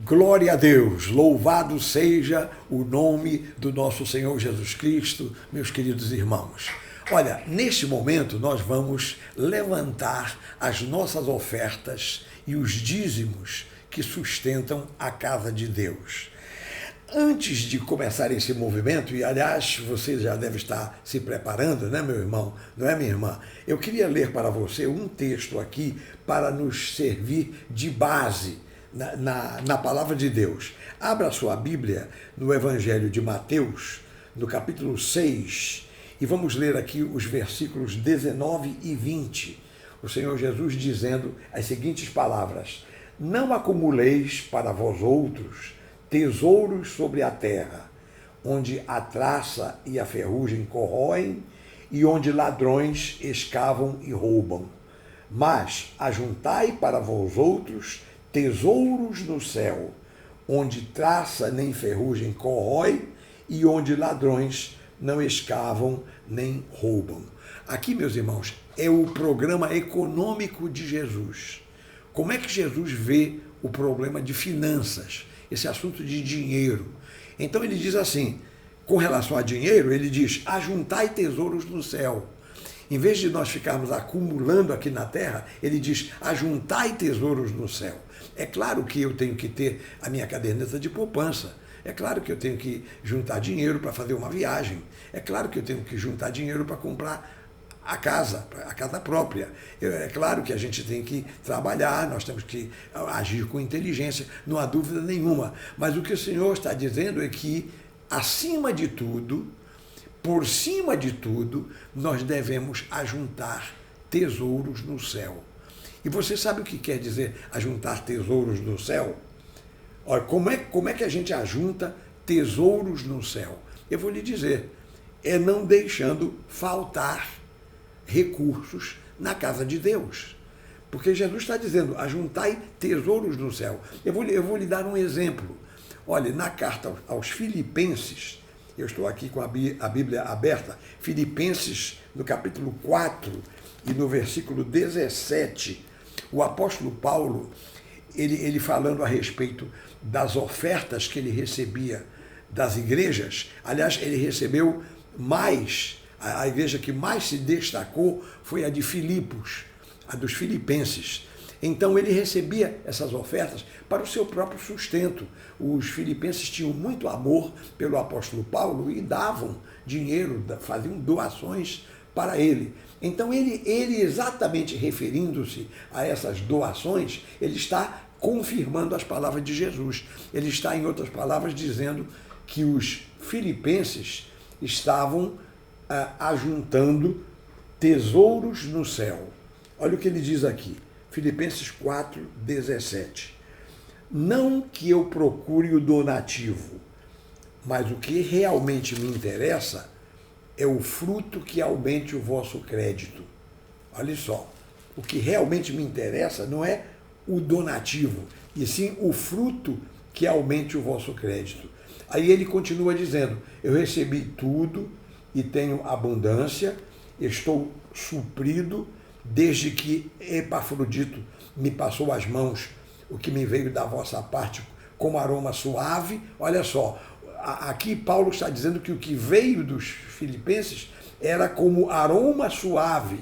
Glória a Deus, louvado seja o nome do nosso Senhor Jesus Cristo, meus queridos irmãos. Olha, neste momento nós vamos levantar as nossas ofertas e os dízimos que sustentam a casa de Deus. Antes de começar esse movimento, e aliás você já deve estar se preparando, né, meu irmão, não é, minha irmã? Eu queria ler para você um texto aqui para nos servir de base na palavra de Deus. Abra sua Bíblia no Evangelho de Mateus, no capítulo 6, e vamos ler aqui os versículos 19 e 20. O Senhor Jesus dizendo as seguintes palavras: não acumuleis para vós outros tesouros sobre a terra, onde a traça e a ferrugem corroem e onde ladrões escavam e roubam. Mas ajuntai para vós outros tesouros no céu, onde traça nem ferrugem corrói e onde ladrões não escavam nem roubam. Aqui, meus irmãos, é o programa econômico de Jesus. Como é que Jesus vê o problema de finanças, esse assunto de dinheiro? Então ele diz assim, com relação a dinheiro, ele diz: ajuntai tesouros no céu. Em vez de nós ficarmos acumulando aqui na terra, ele diz: ajuntai tesouros no céu. É claro que eu tenho que ter a minha caderneta de poupança. É claro que eu tenho que juntar dinheiro para fazer uma viagem. É claro que eu tenho que juntar dinheiro para comprar a casa própria. É claro que a gente tem que trabalhar, nós temos que agir com inteligência, não há dúvida nenhuma. Mas o que o Senhor está dizendo é que, acima de tudo, por cima de tudo, nós devemos ajuntar tesouros no céu. E você sabe o que quer dizer ajuntar tesouros no céu? Olha, como é que a gente ajunta tesouros no céu? Eu vou lhe dizer, é não deixando faltar recursos na casa de Deus. Porque Jesus está dizendo: ajuntai tesouros no céu. Eu vou lhe dar um exemplo. Olha, na carta aos Filipenses, eu estou aqui com a Bíblia aberta, Filipenses, no capítulo 4 e no versículo 17, o apóstolo Paulo, ele falando a respeito das ofertas que ele recebia das igrejas. Aliás, ele recebeu mais, a igreja que mais se destacou foi a de Filipos, a dos filipenses. Então ele recebia essas ofertas para o seu próprio sustento. Os filipenses tinham muito amor pelo apóstolo Paulo e davam dinheiro, faziam doações para ele. Então ele exatamente referindo-se a essas doações, ele está confirmando as palavras de Jesus. Ele está, em outras palavras, dizendo que os filipenses estavam ajuntando tesouros no céu. Olha o que ele diz aqui, Filipenses 4, 17. Não que eu procure o donativo, mas o que realmente me interessa é o fruto que aumente o vosso crédito. Olha só, o que realmente me interessa não é o donativo, e sim o fruto que aumente o vosso crédito. Aí ele continua dizendo: eu recebi tudo e tenho abundância, estou suprido, desde que Epafrodito me passou às mãos o que me veio da vossa parte como aroma suave. Olha só, aqui Paulo está dizendo que o que veio dos filipenses era como aroma suave,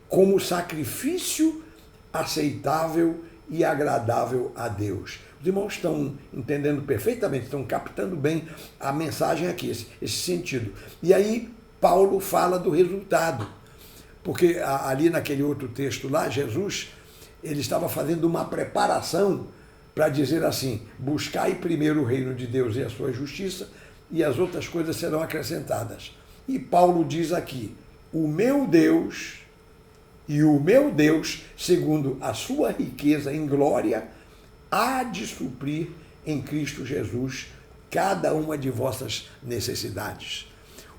como sacrifício aceitável e agradável a Deus. Os irmãos estão entendendo perfeitamente, estão captando bem a mensagem aqui, esse sentido. E aí Paulo fala do resultado, porque ali naquele outro texto lá, Jesus, ele estava fazendo uma preparação para dizer assim: buscai primeiro o reino de Deus e a sua justiça, e as outras coisas serão acrescentadas. E Paulo diz aqui: o meu Deus, segundo a sua riqueza em glória, há de suprir em Cristo Jesus cada uma de vossas necessidades.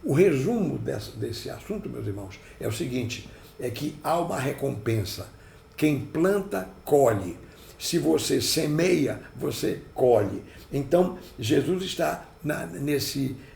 O resumo desse assunto, meus irmãos, é o seguinte: é que há uma recompensa. Quem planta, colhe. Se você semeia, você colhe. Então, Jesus está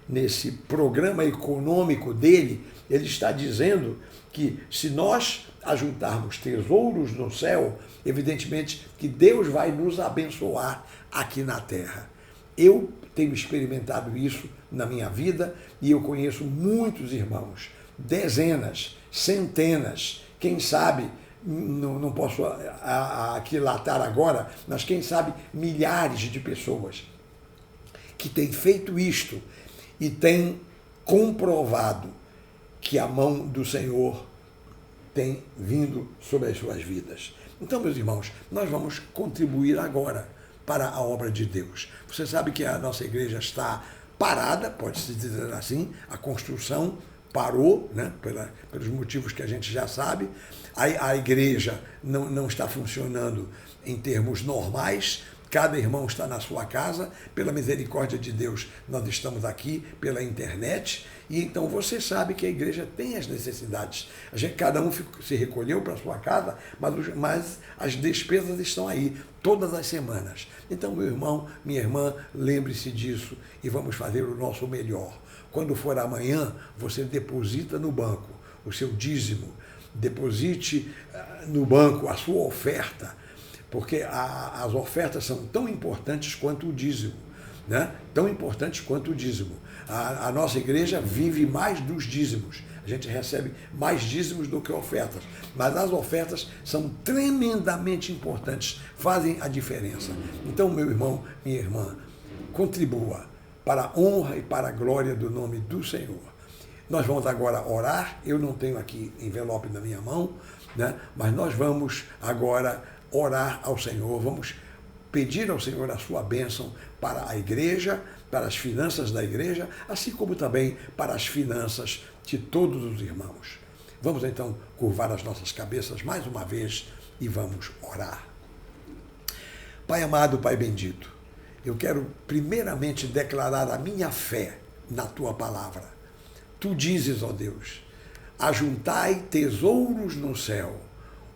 nesse programa econômico dele, ele está dizendo que se nós ajuntarmos tesouros no céu, evidentemente que Deus vai nos abençoar aqui na terra. Eu tenho experimentado isso na minha vida e eu conheço muitos irmãos, dezenas, centenas, quem sabe, não posso aquilatar agora, mas quem sabe milhares de pessoas que têm feito isto e têm comprovado que a mão do Senhor tem vindo sobre as suas vidas. Então, meus irmãos, nós vamos contribuir agora para a obra de Deus. Você sabe que a nossa igreja está parada, pode-se dizer assim, a construção parou, né, pelos motivos que a gente já sabe. A igreja não está funcionando em termos normais. Cada irmão está na sua casa, pela misericórdia de Deus, nós estamos aqui pela internet, e então você sabe que a igreja tem as necessidades. Cada um se recolheu para a sua casa, mas as despesas estão aí, todas as semanas. Então, meu irmão, minha irmã, lembre-se disso e vamos fazer o nosso melhor. Quando for amanhã, você deposita no banco o seu dízimo, deposite no banco a sua oferta, porque as ofertas são tão importantes quanto o dízimo, né? Tão importantes quanto o dízimo. A nossa igreja vive mais dos dízimos. A gente recebe mais dízimos do que ofertas. Mas as ofertas são tremendamente importantes, fazem a diferença. Então, meu irmão, minha irmã, contribua para a honra e para a glória do nome do Senhor. Nós vamos agora orar. Eu não tenho aqui envelope na minha mão, né? Mas nós vamos agora orar ao Senhor, vamos pedir ao Senhor a sua bênção para a igreja, para as finanças da igreja, assim como também para as finanças de todos os irmãos. Vamos então curvar as nossas cabeças mais uma vez e vamos orar. Pai amado, Pai bendito, eu quero primeiramente declarar a minha fé na Tua palavra. Tu dizes, ó Deus, ajuntai tesouros no céu,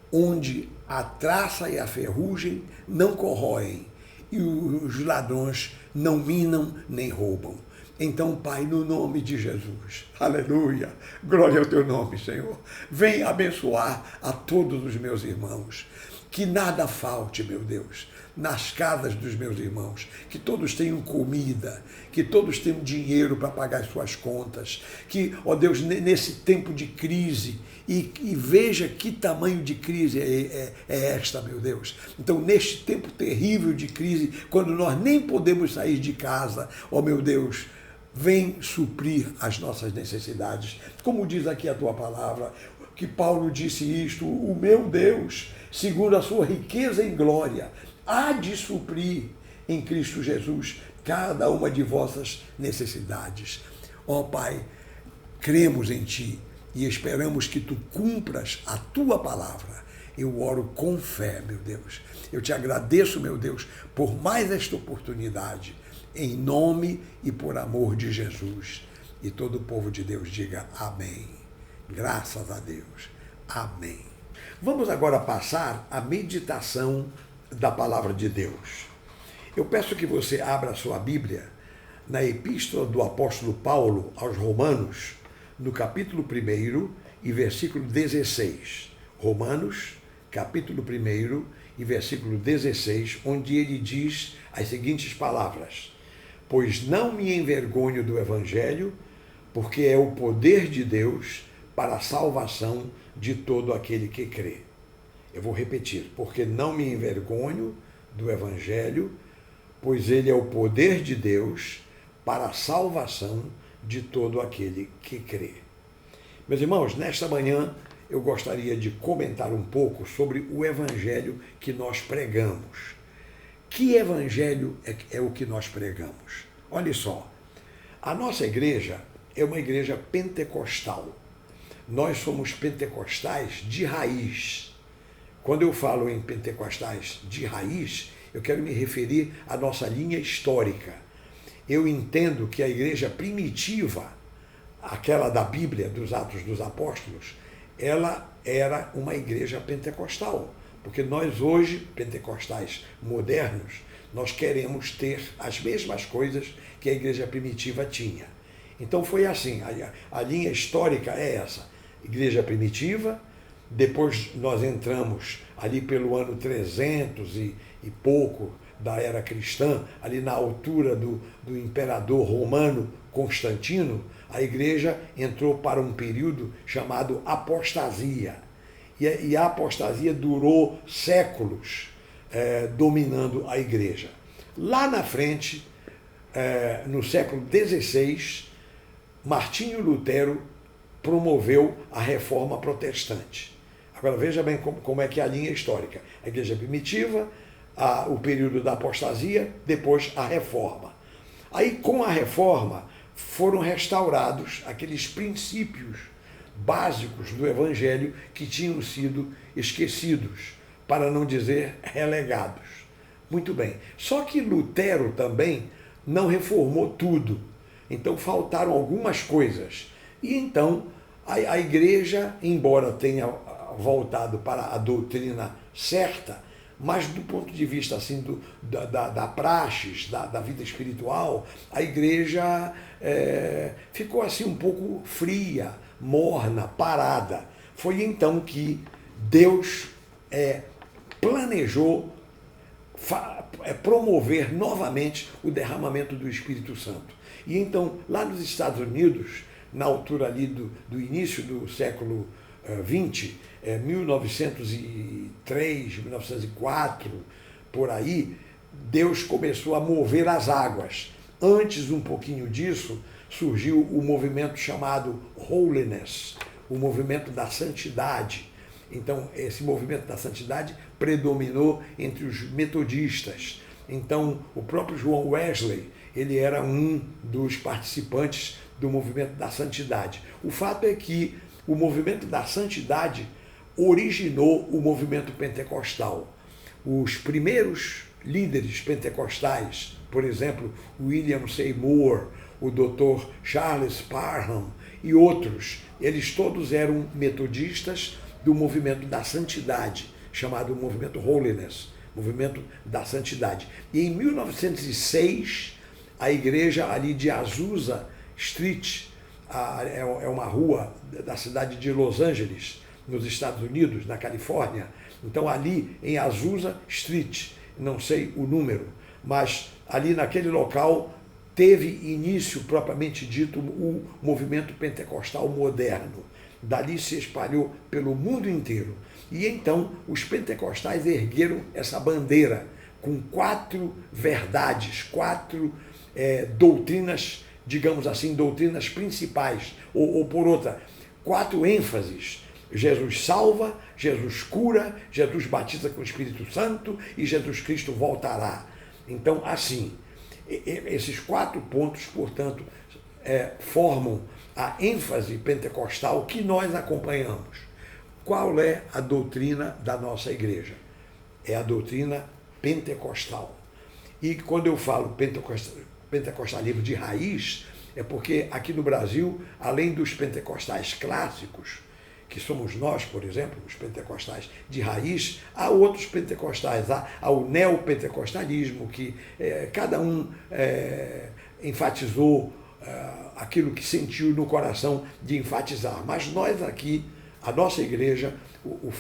onde a traça e a ferrugem não corroem e os ladrões não minam nem roubam. Então, Pai, no nome de Jesus, aleluia, glória ao Teu nome, Senhor, vem abençoar a todos os meus irmãos, que nada falte, meu Deus, nas casas dos meus irmãos, que todos tenham comida, que todos tenham dinheiro para pagar as suas contas, que, ó Deus, nesse tempo de crise, e veja que tamanho de crise é esta, meu Deus. Então, neste tempo terrível de crise, quando nós nem podemos sair de casa, ó meu Deus, vem suprir as nossas necessidades. Como diz aqui a Tua palavra, que Paulo disse isto, o meu Deus, segundo a sua riqueza em glória, há de suprir em Cristo Jesus cada uma de vossas necessidades. Ó Pai, cremos em Ti e esperamos que Tu cumpras a Tua palavra. Eu oro com fé, meu Deus. Eu Te agradeço, meu Deus, por mais esta oportunidade, em nome e por amor de Jesus. E todo o povo de Deus diga amém. Graças a Deus. Amém. Vamos agora passar a meditação da palavra de Deus. Eu peço que você abra a sua Bíblia na epístola do apóstolo Paulo aos Romanos, no capítulo 1 e versículo 16. Romanos, capítulo 1 e versículo 16, onde ele diz as seguintes palavras: pois não me envergonho do Evangelho, porque é o poder de Deus para a salvação de todo aquele que crê. Eu vou repetir, porque não me envergonho do Evangelho, pois ele é o poder de Deus para a salvação de todo aquele que crê. Meus irmãos, nesta manhã eu gostaria de comentar um pouco sobre o Evangelho que nós pregamos. Que Evangelho é o que nós pregamos? Olha só, a nossa igreja é uma igreja pentecostal. Nós somos pentecostais de raiz. Quando eu falo em pentecostais de raiz, eu quero me referir à nossa linha histórica. Eu entendo que a igreja primitiva, aquela da Bíblia, dos Atos dos Apóstolos, ela era uma igreja pentecostal. Porque nós hoje, pentecostais modernos, nós queremos ter as mesmas coisas que a igreja primitiva tinha. Então foi assim, a linha histórica é essa: igreja primitiva, depois nós entramos ali pelo ano 300 e pouco da era cristã, ali na altura do imperador romano Constantino, a igreja entrou para um período chamado apostasia. E a apostasia durou séculos dominando a igreja. Lá na frente, no século XVI, Martinho Lutero promoveu a reforma protestante. Agora veja bem como é que é a linha histórica. A igreja primitiva, o período da apostasia, depois a reforma. Aí com a reforma foram restaurados aqueles princípios básicos do evangelho que tinham sido esquecidos, para não dizer relegados. Muito bem. Só que Lutero também não reformou tudo. Então faltaram algumas coisas. E então a igreja, embora tenha voltado para a doutrina certa, mas do ponto de vista assim, da praxis, da vida espiritual, a igreja ficou assim um pouco fria, morna, parada. Foi então que Deus planejou promover novamente o derramamento do Espírito Santo. E então, lá nos Estados Unidos, na altura ali do início do século XX, 1903, 1904, por aí, Deus começou a mover as águas. Antes, um pouquinho disso, surgiu o movimento chamado Holiness, o movimento da santidade. Então, esse movimento da santidade predominou entre os metodistas. Então, o próprio João Wesley, ele era um dos participantes do movimento da santidade. O fato é que o movimento da santidade originou o movimento pentecostal. Os primeiros líderes pentecostais, por exemplo, William Seymour, o Dr. Charles Parham e outros, eles todos eram metodistas do movimento da santidade, chamado movimento Holiness, movimento da santidade. E em 1906, a igreja ali de Azusa Street, é uma rua da cidade de Los Angeles, nos Estados Unidos, na Califórnia. Então ali em Azusa Street, não sei o número, mas ali naquele local teve início, propriamente dito, o movimento pentecostal moderno. Dali se espalhou pelo mundo inteiro. E então os pentecostais ergueram essa bandeira com 4 verdades, 4 doutrinas, digamos assim, doutrinas principais, ou por outra, 4 ênfases. Jesus salva, Jesus cura, Jesus batiza com o Espírito Santo e Jesus Cristo voltará. Então, assim, esses 4 pontos, portanto, formam a ênfase pentecostal que nós acompanhamos. Qual é a doutrina da nossa igreja? É a doutrina pentecostal. E quando eu falo pentecostalismo de raiz, é porque aqui no Brasil, além dos pentecostais clássicos, que somos nós, por exemplo, os pentecostais de raiz, há outros pentecostais, há o neopentecostalismo, que cada um enfatizou aquilo que sentiu no coração de enfatizar. Mas nós aqui, a nossa igreja,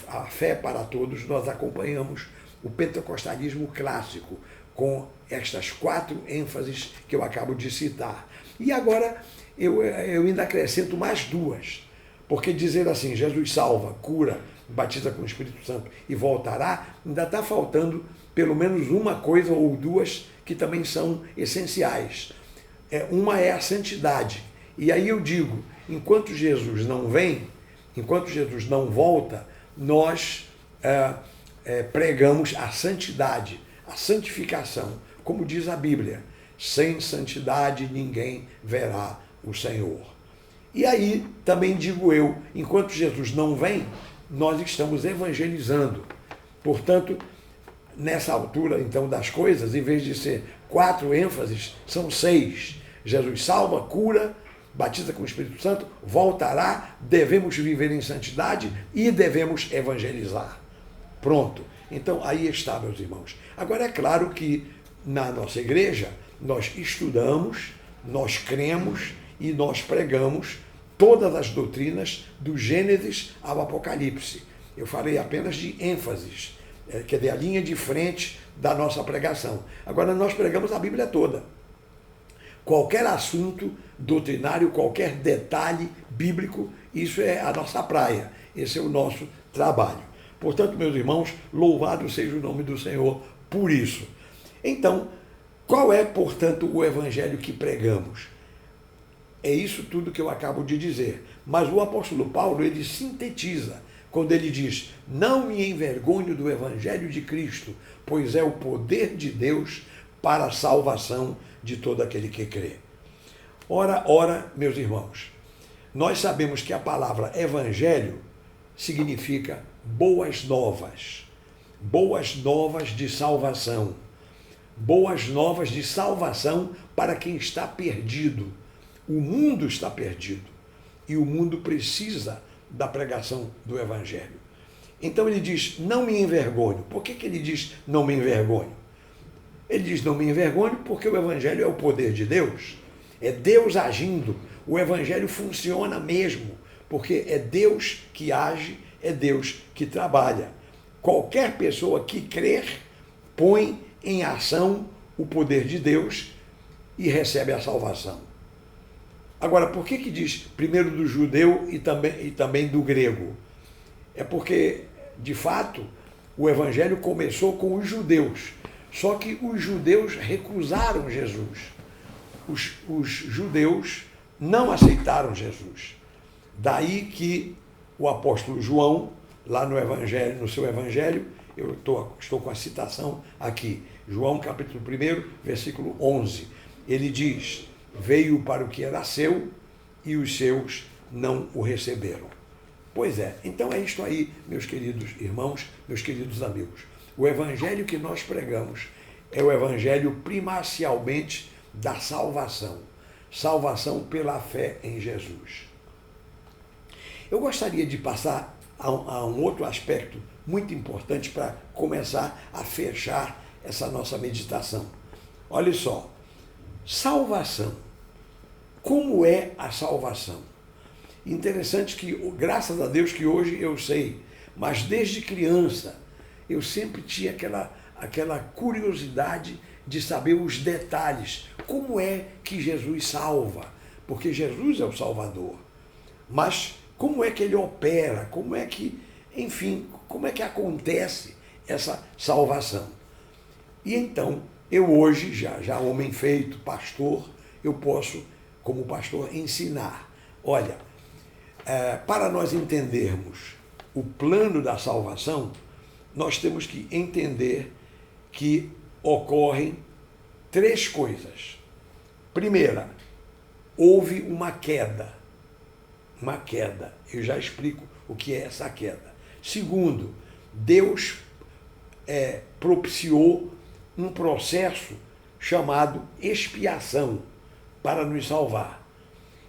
a Fé para Todos, nós acompanhamos o pentecostalismo clássico, com estas 4 ênfases que eu acabo de citar. E agora eu ainda acrescento mais 2, porque dizer assim, Jesus salva, cura, batiza com o Espírito Santo e voltará, ainda está faltando pelo menos uma coisa ou 2 que também são essenciais. Uma é a santidade. E aí eu digo, enquanto Jesus não vem, enquanto Jesus não volta, nós pregamos a santidade, a santificação. Como diz a Bíblia, sem santidade ninguém verá o Senhor. E aí, também digo eu, enquanto Jesus não vem, nós estamos evangelizando. Portanto, nessa altura, então, das coisas, em vez de ser 4 ênfases, são 6. Jesus salva, cura, batiza com o Espírito Santo, voltará, devemos viver em santidade e devemos evangelizar. Pronto. Então, aí está, meus irmãos. Agora, é claro que na nossa igreja, nós estudamos, nós cremos e nós pregamos todas as doutrinas do Gênesis ao Apocalipse. Eu falei apenas de ênfases, quer dizer, a linha de frente da nossa pregação. Agora, nós pregamos a Bíblia toda. Qualquer assunto doutrinário, qualquer detalhe bíblico, isso é a nossa praia, esse é o nosso trabalho. Portanto, meus irmãos, louvado seja o nome do Senhor por isso. Então, qual é, portanto, o evangelho que pregamos? É isso tudo que eu acabo de dizer. Mas o apóstolo Paulo, ele sintetiza, quando ele diz: não me envergonho do evangelho de Cristo, pois é o poder de Deus para a salvação de todo aquele que crê. Ora, meus irmãos, nós sabemos que a palavra evangelho significa boas novas de salvação, boas novas de salvação para quem está perdido. O mundo está perdido e o mundo precisa da pregação do evangelho. Então ele diz: não me envergonho. Por que ele diz não me envergonho? Ele diz não me envergonho porque o evangelho é o poder de Deus, é Deus agindo, o evangelho funciona mesmo, porque é Deus que age, é Deus que trabalha. Qualquer pessoa que crer põe em ação o poder de Deus e recebe a salvação. Agora, por que diz primeiro do judeu e também do grego? É porque, de fato, o evangelho começou com os judeus, só que os judeus recusaram Jesus. Os judeus não aceitaram Jesus. Daí que o apóstolo João, lá no evangelho, no seu evangelho, eu estou com a citação aqui, João capítulo 1, versículo 11, ele diz: veio para o que era seu e os seus não o receberam. Pois é, então é isto aí, meus queridos irmãos, meus queridos amigos. O evangelho que nós pregamos é o evangelho primacialmente da salvação. Salvação pela fé em Jesus. Eu gostaria de passar a um outro aspecto muito importante para começar a fechar essa nossa meditação. Olha só, salvação. Como é a salvação? Interessante que, graças a Deus que hoje eu sei, mas desde criança eu sempre tinha aquela curiosidade de saber os detalhes. Como é que Jesus salva? Porque Jesus é o Salvador. Mas como é que ele opera? Como é que, enfim, como é que acontece essa salvação? E então, eu hoje, já homem feito, pastor, eu posso, como pastor, ensinar. Olha, para nós entendermos o plano da salvação, nós temos que entender que ocorrem três coisas. Primeira, houve uma queda. Uma queda. Eu já explico o que é essa queda. Segundo, Deus propiciou um processo chamado expiação para nos salvar.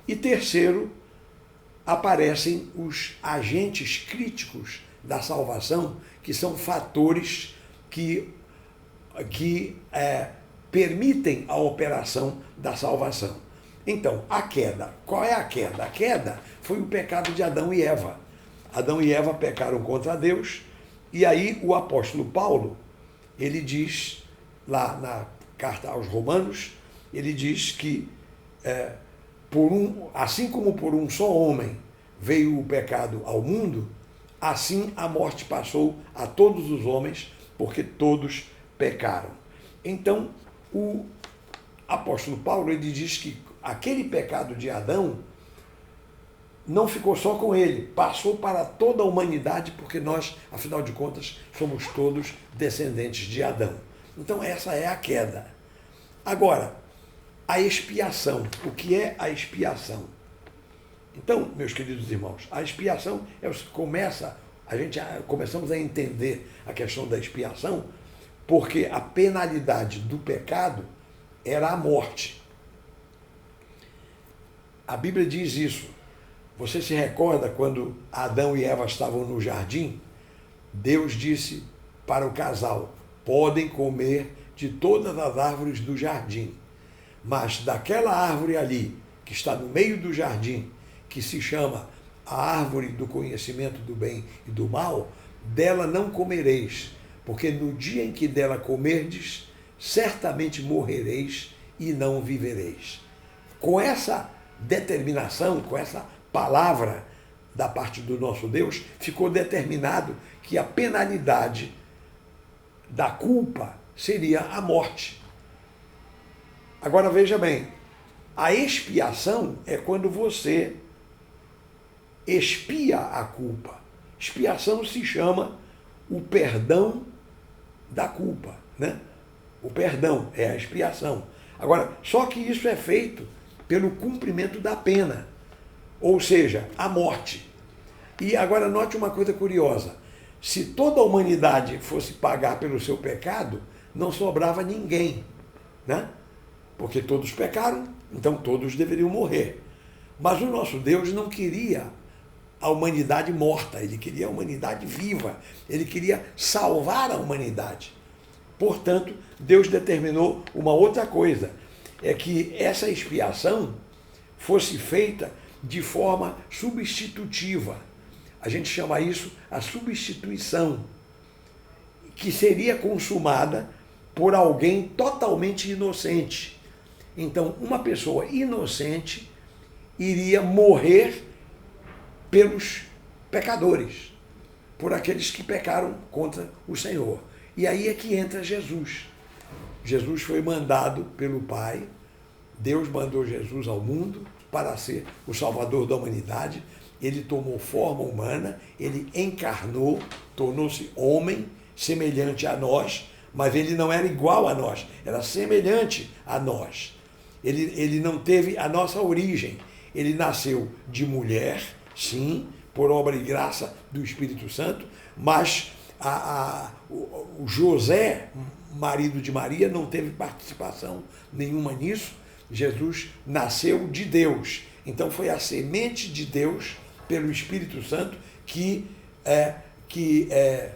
E terceiro, aparecem os agentes críticos da salvação, que são fatores que permitem a operação da salvação. Então, a queda. Qual é a queda? A queda foi o pecado de Adão e Eva. Adão e Eva pecaram contra Deus, e aí o apóstolo Paulo, ele diz, lá na carta aos Romanos, ele diz que assim como por um só homem veio o pecado ao mundo, assim a morte passou a todos os homens, porque todos pecaram. Então, o apóstolo Paulo, ele diz que aquele pecado de Adão não ficou só com ele, passou para toda a humanidade, porque nós, afinal de contas, somos todos descendentes de Adão. Então, essa é a queda. Agora, a expiação. O que é a expiação? Então, meus queridos irmãos, a expiação começamos a entender a questão da expiação, porque a penalidade do pecado era a morte. A Bíblia diz isso. Você se recorda quando Adão e Eva estavam no jardim? Deus disse para o casal: podem comer de todas as árvores do jardim, mas daquela árvore ali, que está no meio do jardim, que se chama a árvore do conhecimento do bem e do mal, dela não comereis, porque no dia em que dela comerdes, certamente morrereis e não vivereis. Com essa determinação, com essa palavra da parte do nosso Deus, ficou determinado que a penalidade da culpa seria a morte. Agora veja bem, a expiação é quando você expia a culpa. Expiação se chama o perdão da culpa, né? O perdão é a expiação. Agora, só que isso é feito pelo cumprimento da pena, ou seja, a morte. E agora note uma coisa curiosa, se toda a humanidade fosse pagar pelo seu pecado, não sobrava ninguém, né? Porque todos pecaram, então todos deveriam morrer. Mas o nosso Deus não queria a humanidade morta, ele queria a humanidade viva, ele queria salvar a humanidade. Portanto, Deus determinou uma outra coisa, é que essa expiação fosse feita de forma substitutiva. A gente chama isso a substituição, que seria consumada por alguém totalmente inocente. Então, uma pessoa inocente iria morrer pelos pecadores, por aqueles que pecaram contra o Senhor. E aí é que entra Jesus. Jesus foi mandado pelo Pai, Deus mandou Jesus ao mundo para ser o Salvador da humanidade. Ele tomou forma humana, ele encarnou, tornou-se homem, semelhante a nós, mas ele não era igual a nós, era semelhante a nós. Ele não teve a nossa origem, ele nasceu de mulher, sim, por obra e graça do Espírito Santo, mas o José, marido de Maria, não teve participação nenhuma nisso. Jesus nasceu de Deus, então foi a semente de Deus pelo Espírito Santo que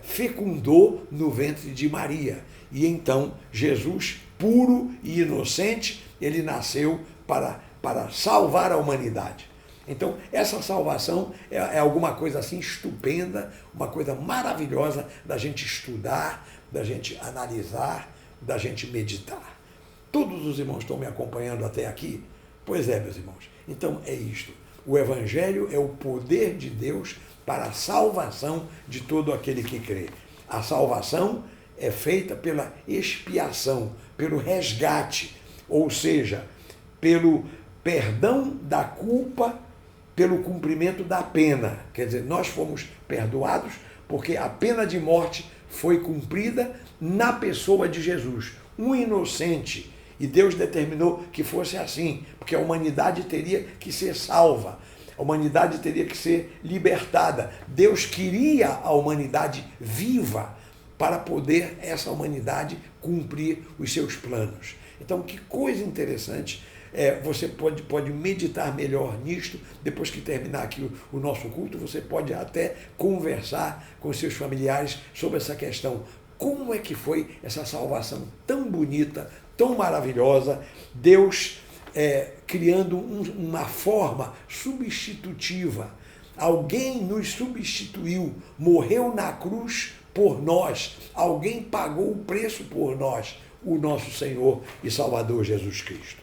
fecundou no ventre de Maria. E então Jesus, puro e inocente, ele nasceu para salvar a humanidade. Então, essa salvação é alguma coisa assim estupenda, uma coisa maravilhosa da gente estudar, da gente analisar, da gente meditar. Todos os irmãos estão me acompanhando até aqui? Pois é, meus irmãos. Então, é isto. O Evangelho é o poder de Deus para a salvação de todo aquele que crê. A salvação é feita pela expiação, pelo resgate, ou seja, pelo perdão da culpa, pelo cumprimento da pena. Quer dizer, nós fomos perdoados porque a pena de morte foi cumprida na pessoa de Jesus, um inocente. E Deus determinou que fosse assim, porque a humanidade teria que ser salva, a humanidade teria que ser libertada. Deus queria a humanidade viva para poder essa humanidade cumprir os seus planos. Então, que coisa interessante. Você pode meditar melhor nisto, depois que terminar aqui o nosso culto, você pode até conversar com seus familiares sobre essa questão. Como é que foi essa salvação tão bonita, tão maravilhosa, Deus criando uma forma substitutiva. Alguém nos substituiu, morreu na cruz por nós, alguém pagou o preço por nós, o nosso Senhor e Salvador Jesus Cristo.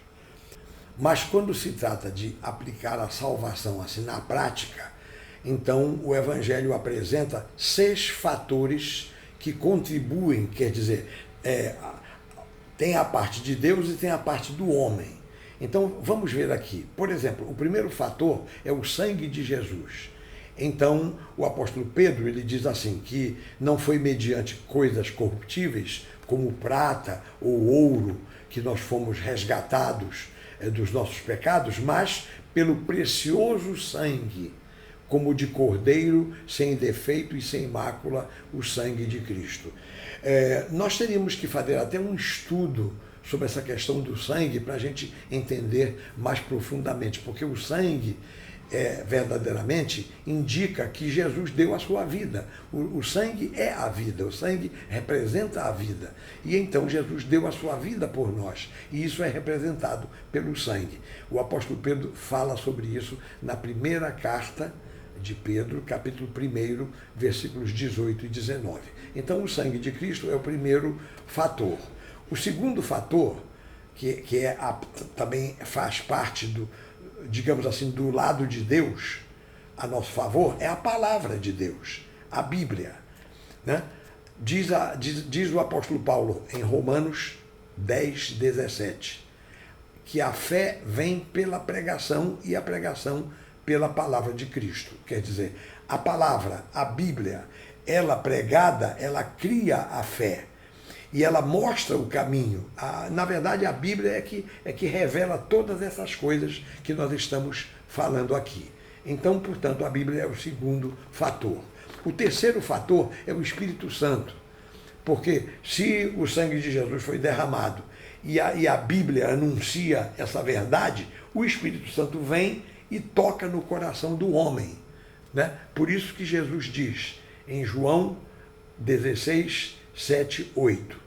Mas quando se trata de aplicar a salvação assim na prática, então o Evangelho apresenta 6 fatores que contribuem, quer dizer, tem a parte de Deus e tem a parte do homem. Então vamos ver aqui. Por exemplo, o primeiro fator é o sangue de Jesus. Então o apóstolo Pedro, ele diz assim, que não foi mediante coisas corruptíveis, como prata ou ouro, que nós fomos resgatados dos nossos pecados, mas pelo precioso sangue, como de cordeiro, sem defeito e sem mácula, o sangue de Cristo. Nós teríamos que fazer até um estudo sobre essa questão do sangue para a gente entender mais profundamente, porque o sangue verdadeiramente indica que Jesus deu a sua vida. O sangue é a vida, o sangue representa a vida. E então Jesus deu a sua vida por nós, e isso é representado pelo sangue. O apóstolo Pedro fala sobre isso na primeira carta de Pedro, capítulo 1, versículos 18 e 19. Então, o sangue de Cristo é o primeiro fator. O segundo fator, que também faz parte do, digamos assim, do lado de Deus, a nosso favor, é a palavra de Deus, a Bíblia. Né? Diz o apóstolo Paulo em Romanos 10, 17, que a fé vem pela pregação e a pregação pela palavra de Cristo. Quer dizer, a palavra, a Bíblia, ela pregada, ela cria a fé e ela mostra o caminho. Na verdade, a Bíblia é que revela todas essas coisas que nós estamos falando aqui. Então, portanto, a Bíblia é o segundo fator. O terceiro fator é o Espírito Santo, porque se o sangue de Jesus foi derramado e a Bíblia anuncia essa verdade, o Espírito Santo vem e toca no coração do homem. Né? Por isso que Jesus diz em João 16, 7, 8,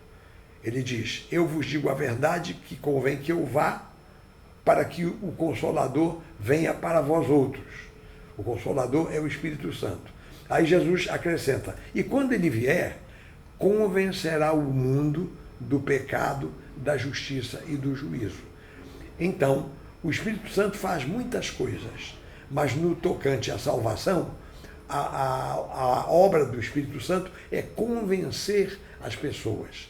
ele diz: eu vos digo a verdade, que convém que eu vá, para que o Consolador venha para vós outros. O Consolador é o Espírito Santo. Aí Jesus acrescenta: e quando ele vier, convencerá o mundo do pecado, da justiça e do juízo. Então, o Espírito Santo faz muitas coisas, mas no tocante à salvação, a obra do Espírito Santo é convencer as pessoas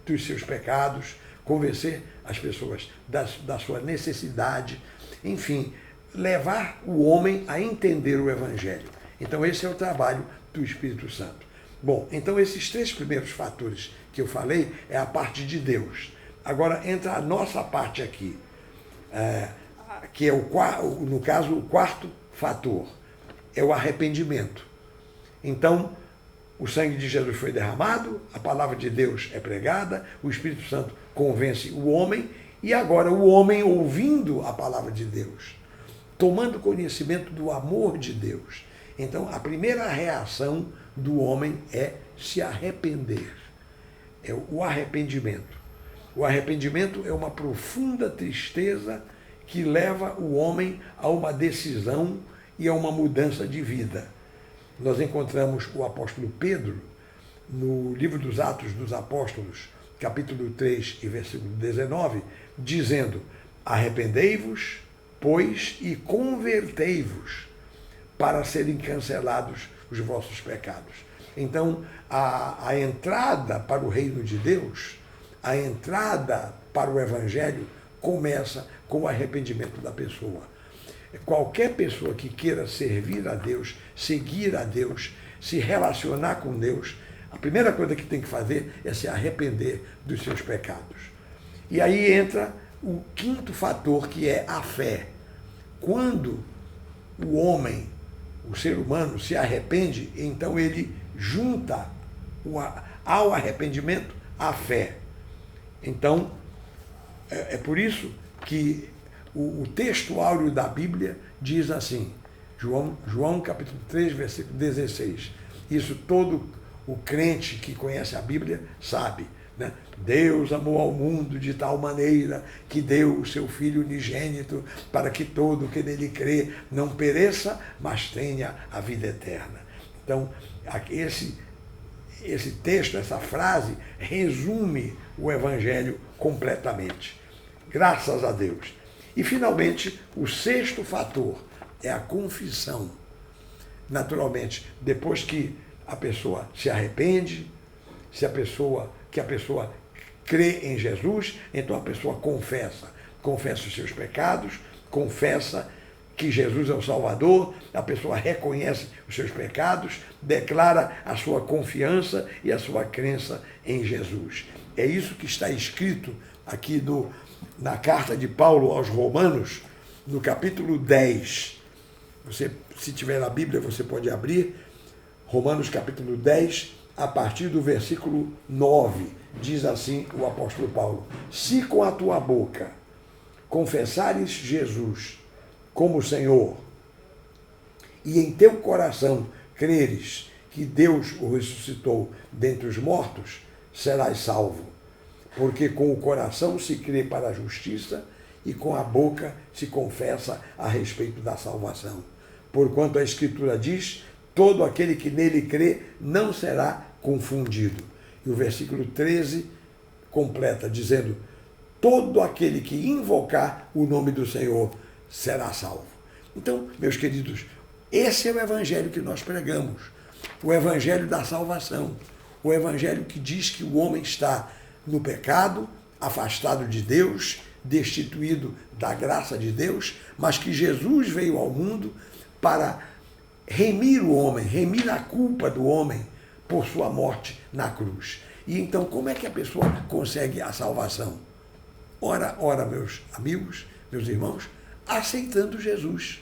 dos seus pecados, convencer as pessoas da sua necessidade, enfim, levar o homem a entender o Evangelho. Então, esse é o trabalho do Espírito Santo. Bom, então esses três primeiros fatores que eu falei é a parte de Deus. Agora entra a nossa parte aqui, que é, no caso, o quarto fator, é o arrependimento. Então, o sangue de Jesus foi derramado, a palavra de Deus é pregada, o Espírito Santo convence o homem, e agora o homem, ouvindo a palavra de Deus, tomando conhecimento do amor de Deus. Então, a primeira reação do homem é se arrepender. É o arrependimento. O arrependimento é uma profunda tristeza que leva o homem a uma decisão e a uma mudança de vida. Nós encontramos o apóstolo Pedro no livro dos Atos dos Apóstolos, capítulo 3 e versículo 19, dizendo: arrependei-vos, pois, e convertei-vos, para serem cancelados os vossos pecados. Então, a entrada para o reino de Deus, a entrada para o Evangelho, começa com o arrependimento da pessoa. Qualquer pessoa que queira servir a Deus, seguir a Deus, se relacionar com Deus, a primeira coisa que tem que fazer é se arrepender dos seus pecados. E aí entra o quinto fator, que é a fé. Quando o homem, o ser humano, se arrepende, então ele junta ao arrependimento a fé. Então, é por isso que o texto áureo da Bíblia diz assim, João capítulo 3, versículo 16. Isso todo o crente que conhece a Bíblia sabe. Né? Deus amou ao mundo de tal maneira que deu o seu Filho unigênito para que todo que nele crê não pereça, mas tenha a vida eterna. Então, esse texto, essa frase, resume o Evangelho completamente. Graças a Deus. E, finalmente, o sexto fator é a confissão. Naturalmente, depois que a pessoa se arrepende, que a pessoa crê em Jesus, então a pessoa confessa os seus pecados, confessa que Jesus é o Salvador, a pessoa reconhece os seus pecados, declara a sua confiança e a sua crença em Jesus. É isso que está escrito aqui na carta de Paulo aos Romanos, no capítulo 10. Você, se tiver na Bíblia, você pode abrir. Romanos capítulo 10, a partir do versículo 9, diz assim o apóstolo Paulo: se com a tua boca confessares Jesus como Senhor, e em teu coração creres que Deus o ressuscitou dentre os mortos, serás salvo. Porque com o coração se crê para a justiça, e com a boca se confessa a respeito da salvação. Porquanto a Escritura diz, todo aquele que nele crê não será confundido. E o versículo 13 completa, dizendo, todo aquele que invocar o nome do Senhor será salvo. Então, meus queridos, esse é o evangelho que nós pregamos, o evangelho da salvação, o evangelho que diz que o homem está no pecado, afastado de Deus, destituído da graça de Deus, mas que Jesus veio ao mundo para remir o homem, remir a culpa do homem por sua morte na cruz. E então, como é que a pessoa consegue a salvação? Ora, meus amigos, meus irmãos, aceitando Jesus,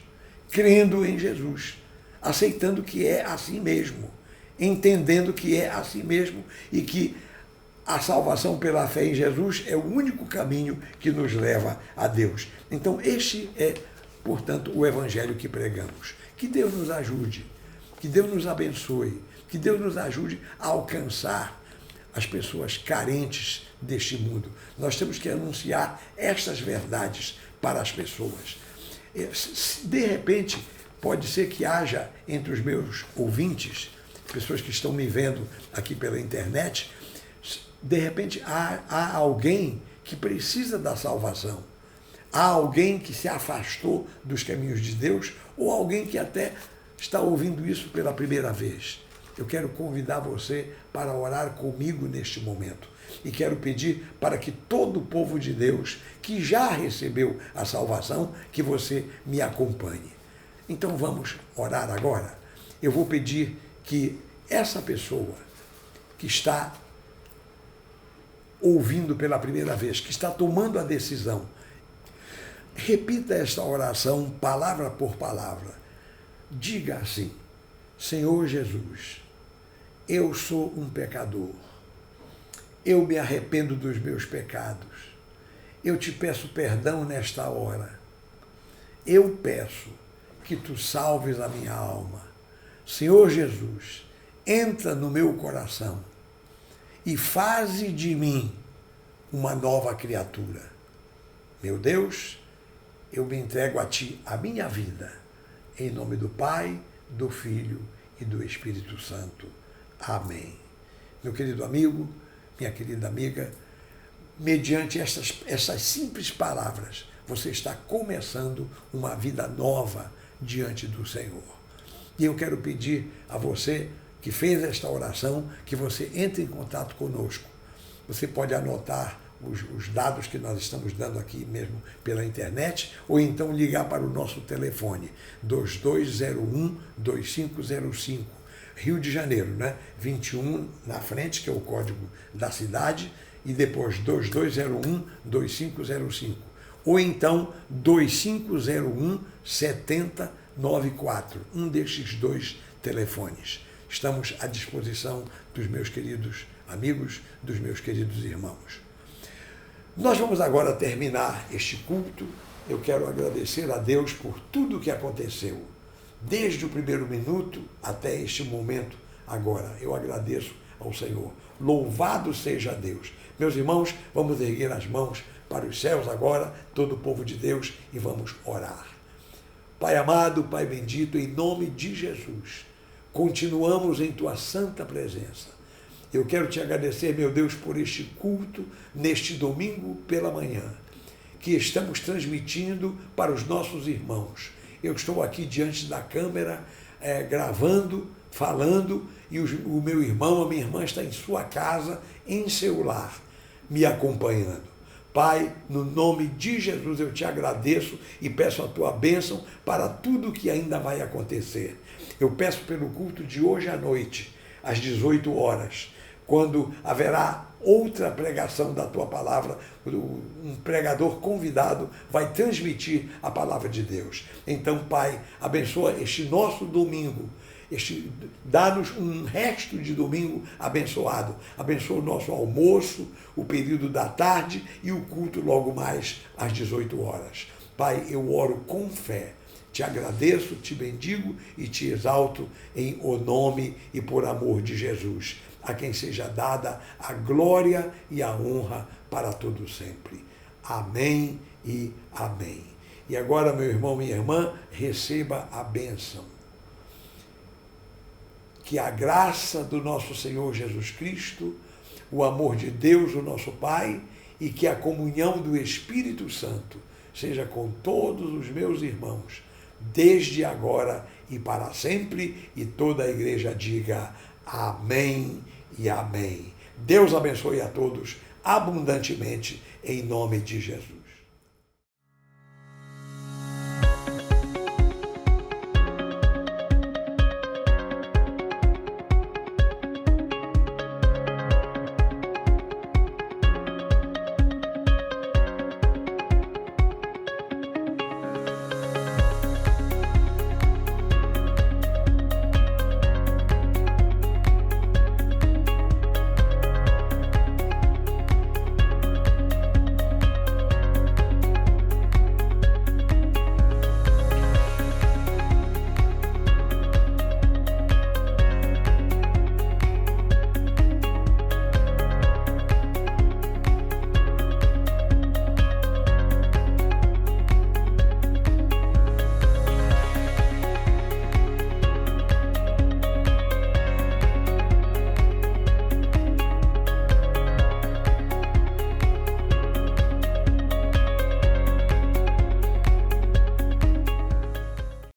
crendo em Jesus, aceitando que é assim mesmo, entendendo que é assim mesmo e que a salvação pela fé em Jesus é o único caminho que nos leva a Deus. Então, este é, portanto, o evangelho que pregamos. Que Deus nos ajude, que Deus nos abençoe, que Deus nos ajude a alcançar as pessoas carentes deste mundo. Nós temos que anunciar estas verdades para as pessoas. De repente, pode ser que haja entre os meus ouvintes, pessoas que estão me vendo aqui pela internet, de repente há alguém que precisa da salvação. Há alguém que se afastou dos caminhos de Deus ou alguém que até está ouvindo isso pela primeira vez. Eu quero convidar você para orar comigo neste momento. E quero pedir para que todo o povo de Deus que já recebeu a salvação, que você me acompanhe. Então vamos orar agora. Eu vou pedir que essa pessoa que está ouvindo pela primeira vez, que está tomando a decisão, repita esta oração palavra por palavra. Diga assim: Senhor Jesus, eu sou um pecador. Eu me arrependo dos meus pecados. Eu te peço perdão nesta hora. Eu peço que tu salves a minha alma. Senhor Jesus, entra no meu coração e faze de mim uma nova criatura. Meu Deus, eu me entrego a ti, a minha vida, em nome do Pai, do Filho e do Espírito Santo. Amém. Meu querido amigo, minha querida amiga, mediante essas simples palavras, você está começando uma vida nova diante do Senhor. E eu quero pedir a você que fez esta oração, que você entre em contato conosco. Você pode anotar os dados que nós estamos dando aqui mesmo pela internet, ou então ligar para o nosso telefone, 2201-2505, Rio de Janeiro, né? 21 na frente, que é o código da cidade, e depois 2201-2505, ou então 2501-7094, um destes dois telefones. Estamos à disposição dos meus queridos amigos, dos meus queridos irmãos. Nós vamos agora terminar este culto. Eu quero agradecer a Deus por tudo o que aconteceu, desde o primeiro minuto até este momento agora. Eu agradeço ao Senhor. Louvado seja Deus. Meus irmãos, vamos erguer as mãos para os céus agora, todo o povo de Deus, e vamos orar. Pai amado, Pai bendito, em nome de Jesus, continuamos em Tua santa presença. Eu quero te agradecer, meu Deus, por este culto, neste domingo pela manhã, que estamos transmitindo para os nossos irmãos. Eu estou aqui diante da câmera, gravando, falando, e o meu irmão, a minha irmã está em sua casa, em seu lar, me acompanhando. Pai, no nome de Jesus eu te agradeço e peço a tua bênção para tudo que ainda vai acontecer. Eu peço pelo culto de hoje à noite, às 18 horas, quando haverá outra pregação da tua palavra, um pregador convidado vai transmitir a palavra de Deus. Então, Pai, abençoa este nosso domingo, dá-nos um resto de domingo abençoado. Abençoa o nosso almoço, o período da tarde e o culto logo mais às 18 horas. Pai, eu oro com fé. Te agradeço, te bendigo e te exalto em o nome e por amor de Jesus, a quem seja dada a glória e a honra para todo sempre. Amém e amém. E agora, meu irmão, minha irmã, receba a bênção. Que a graça do nosso Senhor Jesus Cristo, o amor de Deus, o nosso Pai, e que a comunhão do Espírito Santo seja com todos os meus irmãos, desde agora e para sempre, e toda a igreja diga amém e amém. Deus abençoe a todos abundantemente, em nome de Jesus.